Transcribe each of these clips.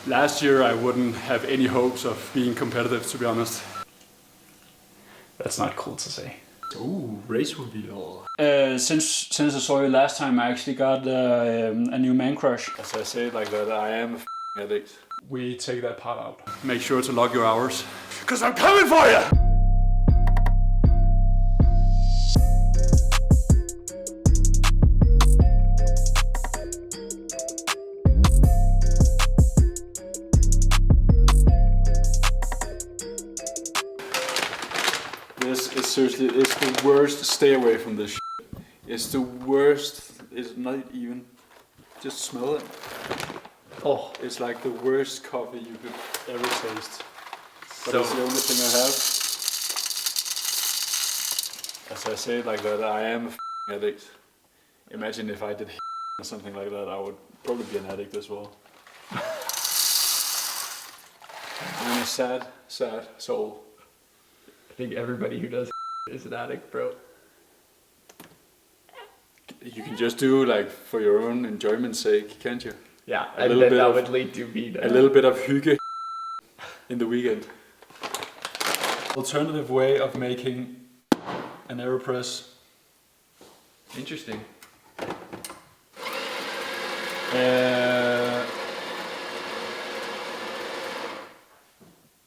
Last year I wouldn't have any hopes of being competitive, to be honest. That's not cool to say. Ooh, race reveal. Since I saw you last time, I actually got a new man crush. As I say it like that, I am a addict. We take that part out. Make sure to log your hours, because I'm coming for you! This is seriously, it's the worst. Stay away from this shit. It's the worst. It's not even, just smell it. Oh, it's like the worst coffee you could ever taste. But it's the only thing I have. As I say it like that, I am a addict. Imagine if I did or something like that, I would probably be an addict as well. I'm a sad, sad soul. I think everybody who does is an addict, bro. You can just do like for your own enjoyment's sake, can't you? Yeah, and then that would lead to being a little bit of hygge in the weekend. Alternative way of making an AeroPress. Interesting.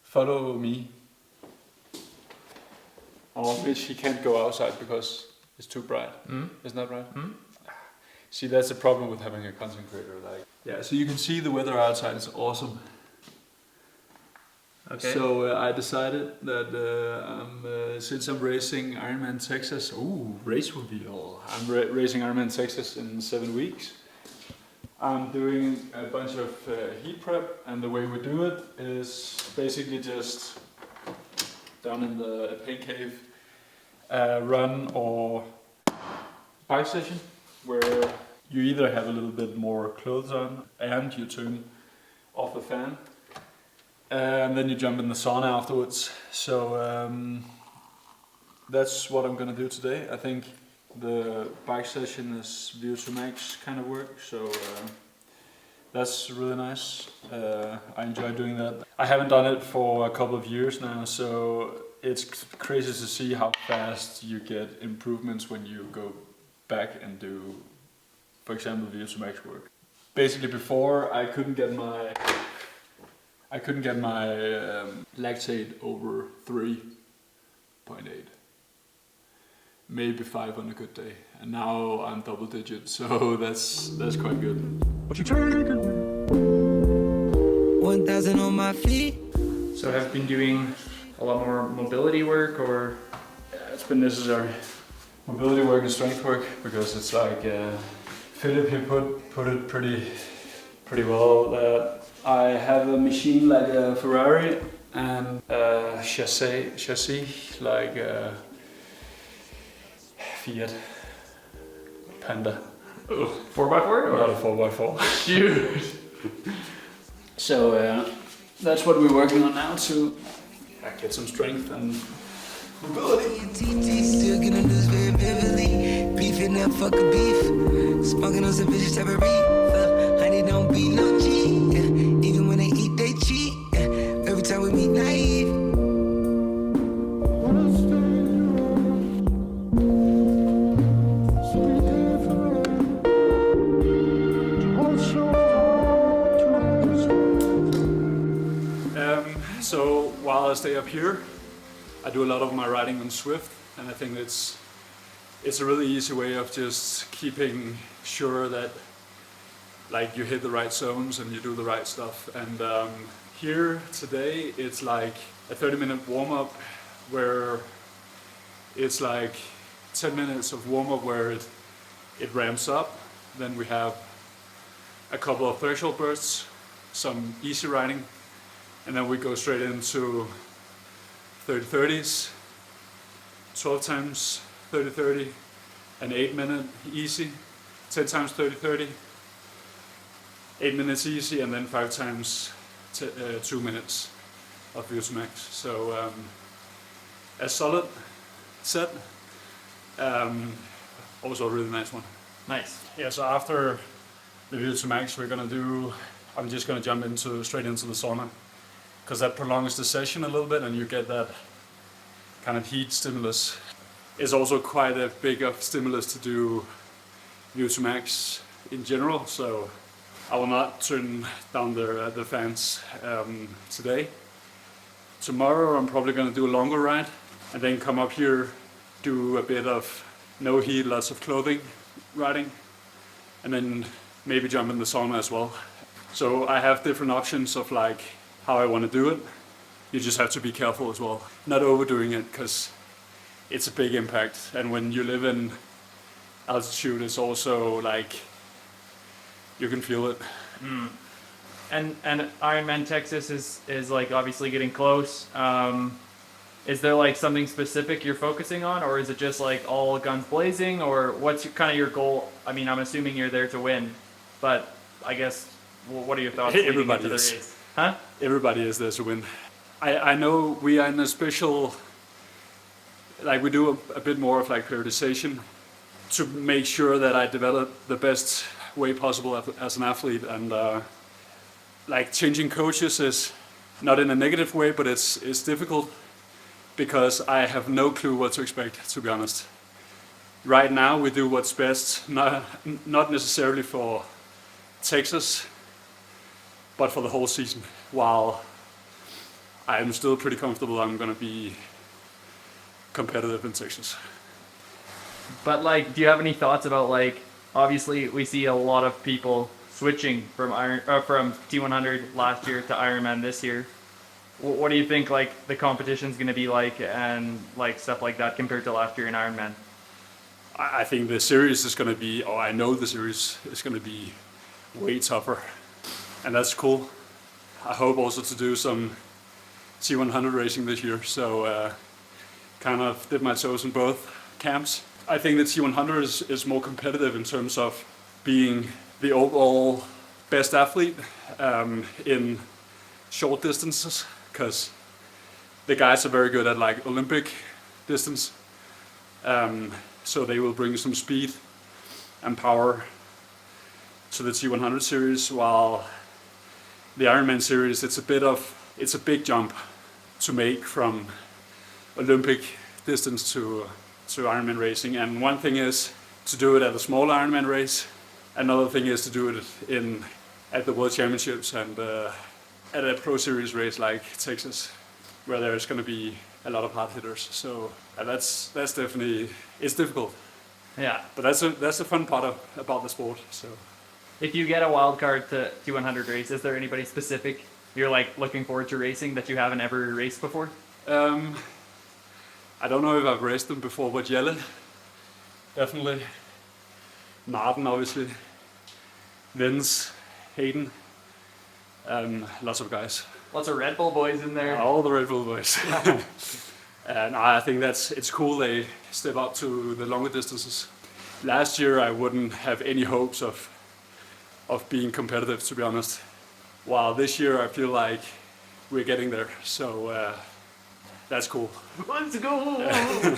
Follow me. Oh, Mitch, he can't go outside because it's too bright. Isn't that right? See, that's the problem with having a content creator. Like, yeah, so you can see the weather outside is awesome. Okay. So I decided that since I'm racing Ironman Texas, ooh, race reveal. I'm racing Ironman Texas in 7 weeks. I'm doing a bunch of heat prep, and the way we do it is basically just down in the pain cave, run or bike session, where you either have a little bit more clothes on and you turn off the fan, and then you jump in the sauna afterwards. So that's what I'm gonna do today. I think the bike session is VO2 max kind of work, so that's really nice. I enjoy doing that. I haven't done it for a couple of years now, so it's crazy to see how fast you get improvements when you go back and do, for example, VO2 max work. Basically, before I couldn't get my lactate over 3.8. Maybe 5 on a good day, and now I'm double digit, so that's quite good. What you taking? 1,000 on my feet. So have you been doing a lot more mobility work, or? Yeah, it's been necessary. Mobility work and strength work, because it's like Philip, he put it pretty well. I have a machine like a Ferrari and a chassis like a Fiat Panda. 4x4 or? Not a 4x4. Dude. So that's what we're working on now to get some strength and mobility. Still gonna lose very vividly. Beefing that fuck a beef. Smoking on some vicious type of reef. Honey don't be no G. Even when they eat, they cheat. Every time we meet, naive. So while I stay up here, I do a lot of my riding on Zwift, and I think it's a really easy way of just keeping sure that like you hit the right zones and you do the right stuff. And here today it's like a 30-minute warm-up where it's like 10 minutes of warm-up where it ramps up. Then we have a couple of threshold bursts, some easy riding, and then we go straight into 30-30s, 12 times 30-30, an 8-minute easy, 10 times 30-30, 8 minutes easy, and then 5 times 2 minutes of VO2 max. So a solid set, also a really nice one. Nice. Yeah, so after the VO2 max we're gonna do I'm just gonna jump straight into the sauna, because that prolongs the session a little bit and you get that kind of heat stimulus. It's also quite a big of stimulus to do VO2 max in general, so I will not turn down the fans today. Tomorrow I'm probably gonna do a longer ride and then come up here, do a bit of no heat, lots of clothing riding, and then maybe jump in the sauna as well. So I have different options of like how I want to do it. You just have to be careful as well, not overdoing it, because it's a big impact. And when you live in altitude, it's also like you can feel it. And Ironman Texas is like obviously getting close. Is there like something specific you're focusing on, or is it just like all guns blazing, or what's kind of your goal? I mean, I'm assuming you're there to win, but I guess what are your thoughts? Everybody leading into the is. race? Huh? Everybody is there to win. I know we are in a special, like we do a bit more of like periodization to make sure that I develop the best way possible as an athlete, and like changing coaches is not in a negative way, but it's difficult because I have no clue what to expect, to be honest. Right now we do what's best, not necessarily for Texas, but for the whole season, while I'm still pretty comfortable I'm going to be competitive in Texas. But like, do you have any thoughts about like, obviously we see a lot of people switching from from T100 last year to Ironman this year. What do you think like the competition's going to be like, and like stuff like that compared to last year in Ironman? I think the series is going to be, or I know the series is going to be way tougher, and that's cool. I hope also to do some T100 racing this year, so kind of dip my toes in both camps. I think the T100 is more competitive in terms of being the overall best athlete in short distances, because the guys are very good at like Olympic distance, so they will bring some speed and power to the T100 series, while the Ironman series, it's a big jump to make from Olympic distance to Ironman racing. And one thing is to do it at a small Ironman race, another thing is to do it at the World Championships and at a Pro Series race like Texas, where there's going to be a lot of hard hitters. So that's definitely, it's difficult. Yeah. But that's the fun part about the sport. So If you get a wild card to T100 race, is there anybody specific you're like looking forward to racing that you haven't ever raced before? I don't know if I've raced them before, but Jelle, definitely. Martin, obviously. Vince, Hayden, lots of guys. Lots of Red Bull boys in there. All the Red Bull boys. And I think it's cool they step up to the longer distances. Last year I wouldn't have any hopes of being competitive, to be honest. While this year I feel like we're getting there, so that's cool. Let's go!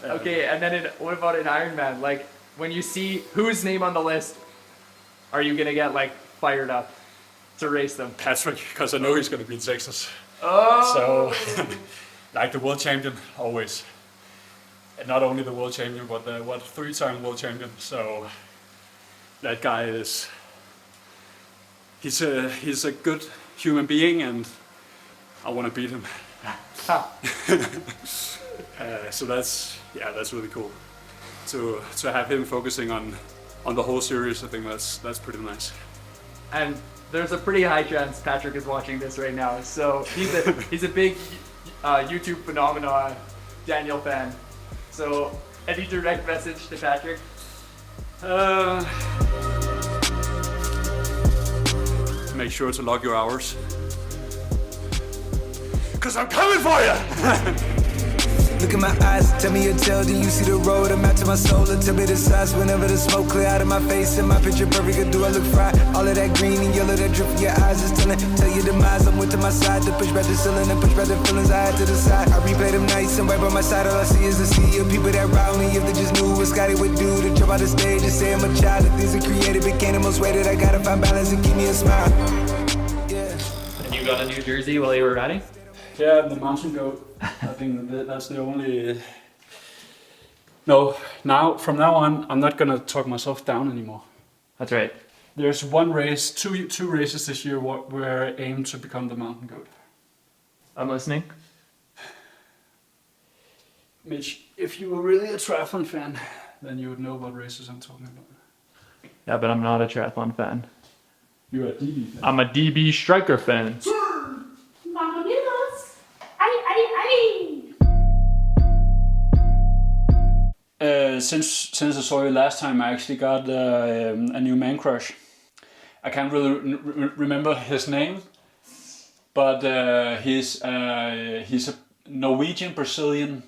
Okay, and then what about in Ironman? Like, when you see whose name on the list, are you gonna get like fired up to race them? Patrick, because I know he's going to be in Texas. Oh! So, like the world champion, always. And not only the world champion, but the 3-time world champion. So, that guy he's a good human being, and I want to beat him. So that's really cool. To have him focusing on the whole series, I think that's pretty nice. And there's a pretty high chance Patrick is watching this right now. So he's a big YouTube phenomenon, Daniel fan. So any direct message to Patrick? Make sure to log your hours, 'cause I'm coming for you. Look in my eyes, tell me your tale, then you see the road. I'm out to my soul, and tell me the size. Whenever the smoke clear out of my face, and my picture perfect, or do I look fried? All of that green and yellow that drip from your eyes is telling. Tell your demise, I'm with to my side to push back the ceiling and push back the feelings I had to the side. I replay them nights, and right by my side, all I see is the sea of people that ride me. If they just knew what Scotty would do to jump out the stage and say I'm a child. The things that created became the most way that I gotta find balance and keep me a smile. And you got a New Jersey while you were riding? Yeah, the mountain goat. I think that's the only. No, from now on, I'm not gonna talk myself down anymore. That's right. There's one race, two races this year where I aim to become the mountain goat. I'm listening. Mitch, if you were really a triathlon fan, then you would know what races I'm talking about. Yeah, but I'm not a triathlon fan. You're a DB fan. I'm a DB striker fan. Since I saw you last time, I actually got a new man crush. I can't really remember his name, but he's a Norwegian Brazilian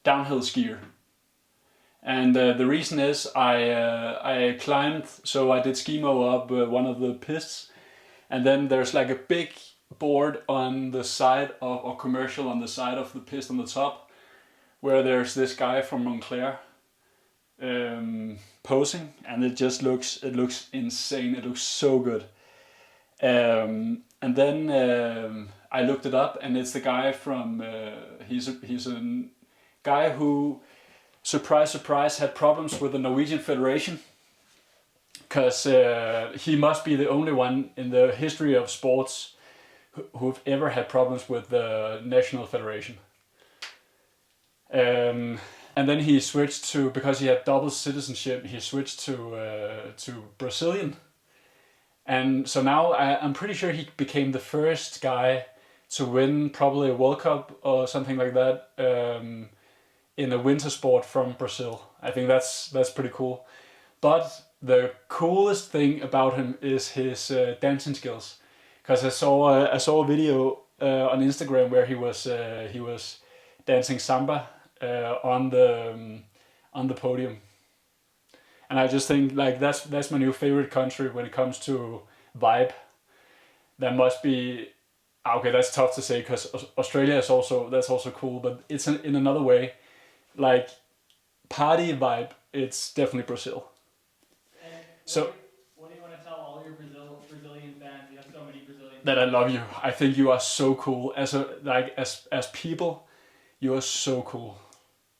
downhill skier. And the reason is I climbed, so I did skimo up one of the pists, and then there's like a big board on the side of, or commercial on the side of the pist on the top, where there's this guy from Montclair posing, and it looks insane. It looks so good. And then I looked it up, and it's the guy from he's a guy who, surprise surprise, had problems with the Norwegian Federation, because he must be the only one in the history of sports who've ever had problems with the National Federation. And then he switched to, because he had double citizenship, he switched to Brazilian. And so now I'm pretty sure he became the first guy to win probably a World Cup or something like that in a winter sport from Brazil. I think that's pretty cool. But the coolest thing about him is his dancing skills. Because I saw a video on Instagram where he was dancing samba on the podium, and I just think like that's my new favorite country when it comes to vibe. That must be okay. That's tough to say because Australia is also cool, but it's in another way, like party vibe. It's definitely Brazil. So. What do you want to tell all your Brazilian fans? You have so many Brazilian. That I love you. I think you are so cool as people. You are so cool.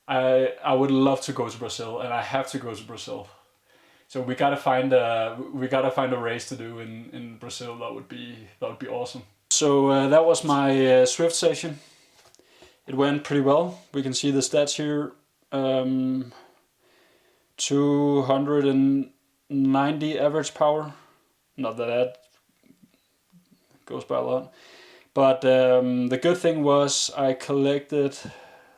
I would love to go to Brazil, and I have to go to Brazil. So we gotta find a race to do in Brazil. That would be awesome. So that was my Zwift session. It went pretty well. We can see the stats here. 290 average power. Not that goes by a lot. But the good thing was I collected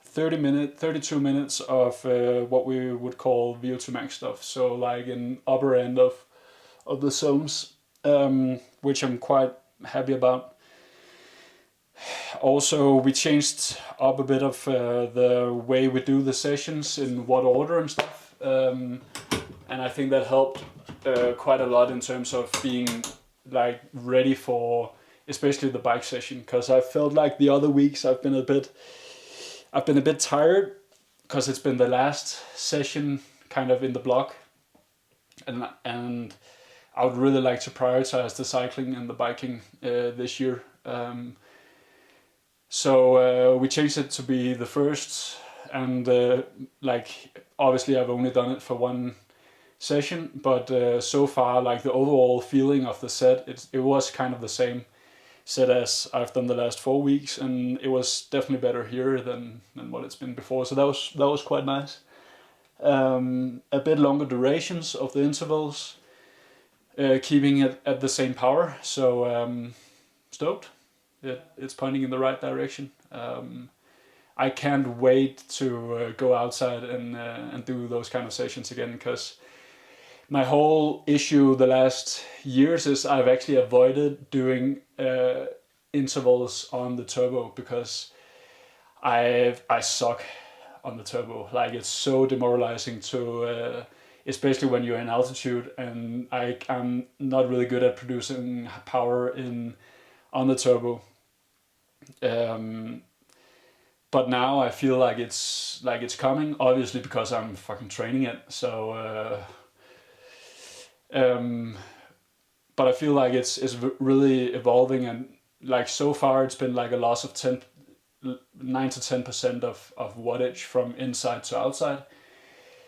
32 minutes of what we would call VO2 max stuff. So like an upper end of the zones, which I'm quite happy about. Also, we changed up a bit of the way we do the sessions, in what order and stuff. And I think that helped quite a lot in terms of being like ready for especially the bike session, because I felt like the other weeks I've been a bit tired because it's been the last session kind of in the block, and I would really like to prioritize the cycling and the biking this year. So we changed it to be the first, and like obviously I've only done it for one session, but so far like the overall feeling of the set, it was kind of the same set as I've done the last 4 weeks, and it was definitely better here than what it's been before. So that was quite nice. A bit longer durations of the intervals, keeping it at the same power. So stoked. It's pointing in the right direction. I can't wait to go outside and do those kind of sessions again, because my whole issue the last years is I've actually avoided doing intervals on the turbo, because I suck on the turbo. Like it's so demoralizing to, especially when you're in altitude, and I'm not really good at producing power on the turbo. But now I feel like it's coming. Obviously because I'm fucking training it. So, but I feel like it's really evolving, and like so far it's been like a loss of 9 to 10% of wattage from inside to outside.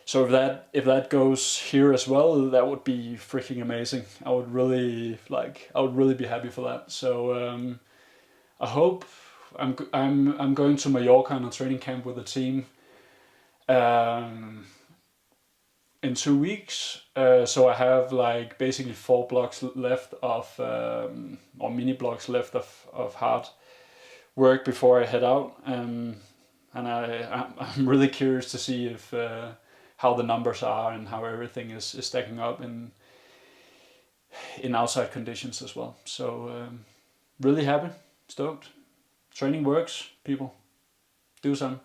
So if that goes here as well, that would be freaking amazing. I would really be happy for that. So I hope I'm going to Mallorca on a training camp with the team in 2 weeks. So I have like basically 4 blocks left of or mini blocks left of hard work before I head out. And I'm really curious to see if how the numbers are and how everything is stacking up in outside conditions as well. So really happy, stoked. Training works, people. Do some.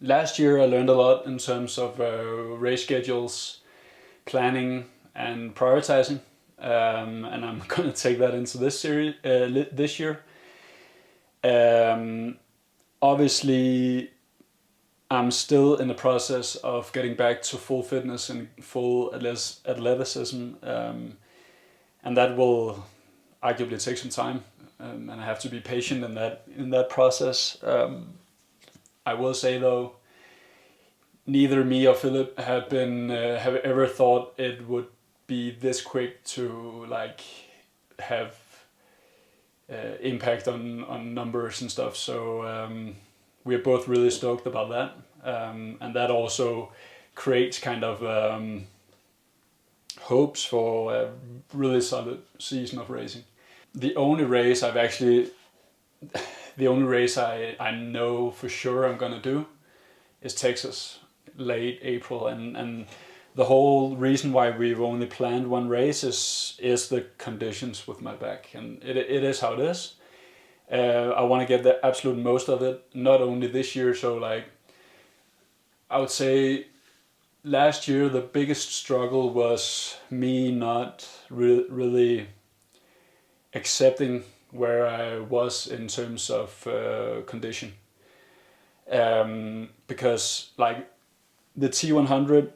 Last year I learned a lot in terms of race schedules, planning and prioritizing. And I'm gonna take that into this series this year. Obviously I'm still in the process of getting back to full fitness and full athleticism, and that will arguably take some time, and I have to be patient in that process. I will say though, neither me or Philip have ever thought it would be this quick to like have impact on numbers and stuff. So we're both really stoked about that, and that also creates kind of hopes for a really solid season of racing. The only race I know for sure I'm gonna do is Texas, late April, and the whole reason why we've only planned one race is the conditions with my back, and it is how it is. I want to get the absolute most of it, not only this year. So like, I would say last year the biggest struggle was me not really accepting where I was in terms of condition. Because like the T100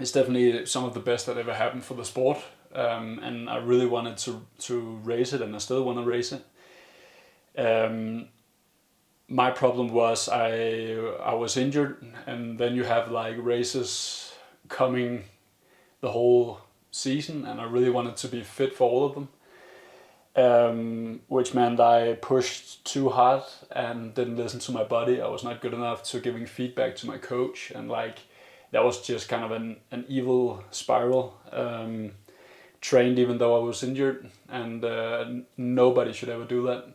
is definitely some of the best that ever happened for the sport, and I really wanted to race it, and I still want to race it. My problem was I was injured, and then you have like races coming the whole season, and I really wanted to be fit for all of them, which meant I pushed too hard and didn't listen to my body. I was not good enough to giving feedback to my coach, and like that was just kind of an evil spiral. Trained even though I was injured, and nobody should ever do that.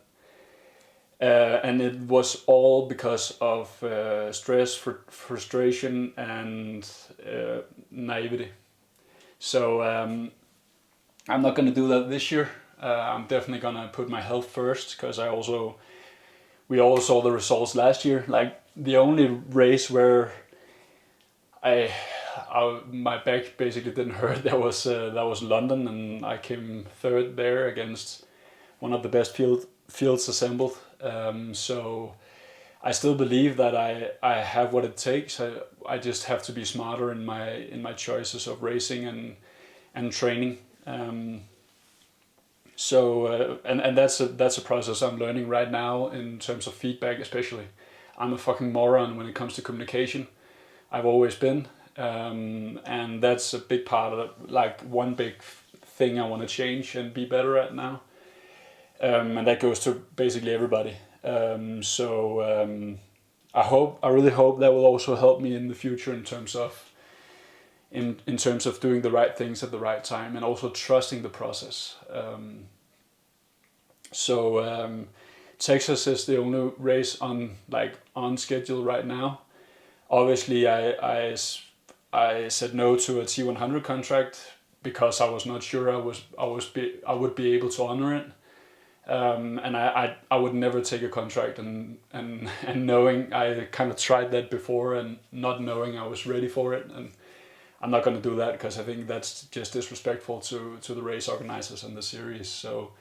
And it was all because of stress, frustration, and naivety. So I'm not gonna do that this year. I'm definitely gonna put my health first, because we all saw the results last year. Like the only race where my back basically didn't hurt, that was London, and I came third there against one of the best fields assembled. So I still believe that I have what it takes. I just have to be smarter in my choices of racing and training. So and that's a process I'm learning right now in terms of feedback, especially. I'm a fucking moron when it comes to communication. I've always been, and that's a big part of it, like one big thing I want to change and be better at now. And that goes to basically everybody. So I really hope that will also help me in the future in terms of doing the right things at the right time, and also trusting the process. Texas is the only race on schedule right now. Obviously, I said no to a T100 contract because I was not sure I would be able to honor it. And I would never take a contract and knowing I kind of tried that before and not knowing I was ready for it, and I'm not going to do that because I think that's just disrespectful to the race organizers and the series. So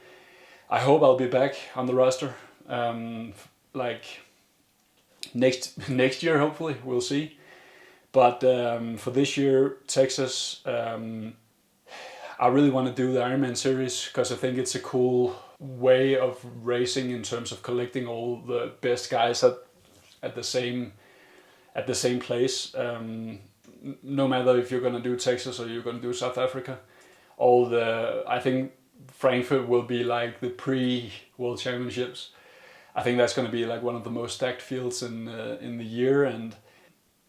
I hope I'll be back on the roster like next year, hopefully. We'll see. But for this year, Texas, I really want to do the Ironman series because I think it's a cool way of racing in terms of collecting all the best guys at the same place. No matter if you're going to do Texas or you're going to do South Africa, I think Frankfurt will be like the pre-World Championships. I think that's going to be like one of the most stacked fields in the year, and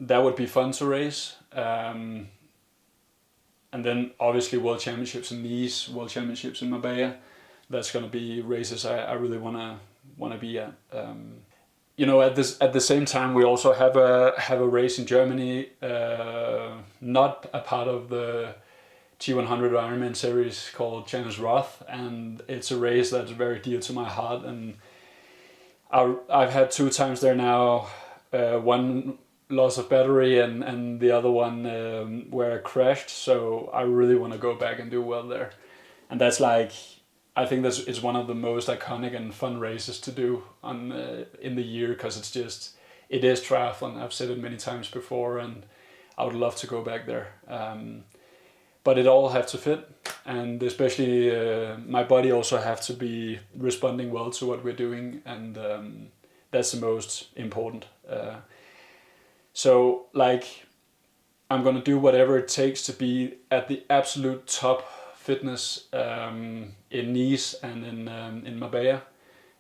that would be fun to race. And then obviously World Championships in Nice, World Championships in Marbella. That's going to be races I really want to be at. At the same time, we also have a race in Germany, not a part of the T100 Ironman series, called Challenge Roth, and it's a race that's very dear to my heart. And I've had 2 times there now. One loss of battery and the other one where I crashed. So I really want to go back and do well there. And that's like, I think it's one of the most iconic and fun races to do in the year, because it is triathlon. I've said it many times before, and I would love to go back there. But it all have to fit, and especially my body also have to be responding well to what we're doing, and that's the most important. So like, I'm gonna do whatever it takes to be at the absolute top fitness in Nice and in Marbella,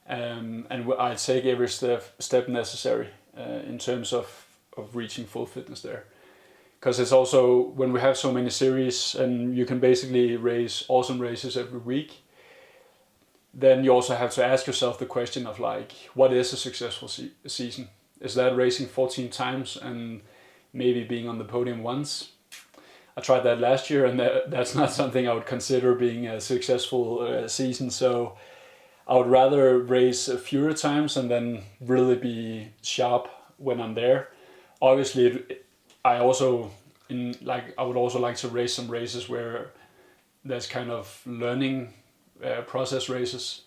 and I take every step necessary in terms of reaching full fitness there. Because it's also, when we have so many series and you can basically race awesome races every week, then you also have to ask yourself the question of like, what is a successful season? Is that racing 14 times and maybe being on the podium once? I tried that last year, and that's not something I would consider being a successful season. So I would rather race fewer times and then really be sharp when I'm there. Obviously, I would also like to race some races where there's kind of learning process races,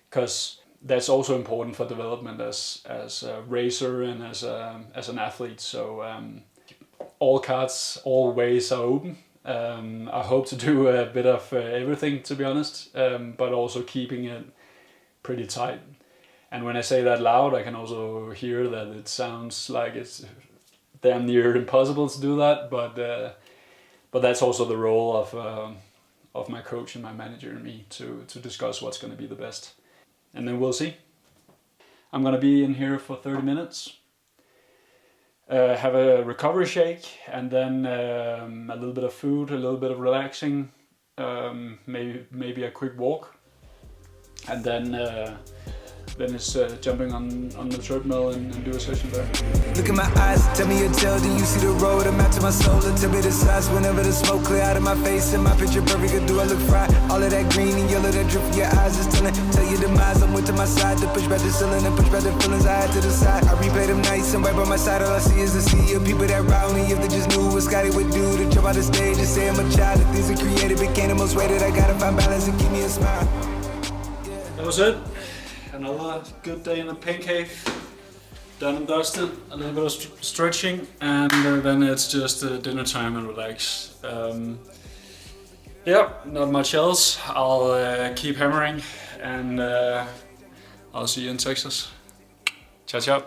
because that's also important for development as a racer and as an athlete. So all cards, all ways are open. I hope to do a bit of everything, to be honest, but also keeping it pretty tight. And when I say that loud, I can also hear that it sounds like it's damn near impossible to do that, but that's also the role of my coach and my manager and me to discuss what's going to be the best. And then we'll see. I'm going to be in here for 30 minutes, have a recovery shake, and then a little bit of food, a little bit of relaxing, maybe a quick walk, and then it's jumping on the treadmill and do a session there. Look in my eyes, tell me your tale, then you see the road. I'm out to my soul, and tell me the size. Whenever the smoke clear out of my face and my picture perfect, do I look fried? All of that green and yellow that drip from your eyes is tell your demise. I'm with to my side to push back the ceiling and push back the feelings I had to the side. I replay them nights, and right by my side all I see is the sea of people that ride me. If they just knew what Scotty would do to jump out the stage and say I'm a child. If things are created, became the most rated. I gotta find balance and keep me a smile. That was it. Another good day in the pain cave. Done and dusted. A little bit of stretching, and then it's just dinner time and relax. Yeah, not much else. I'll keep hammering, and I'll see you in Texas. Ciao, ciao.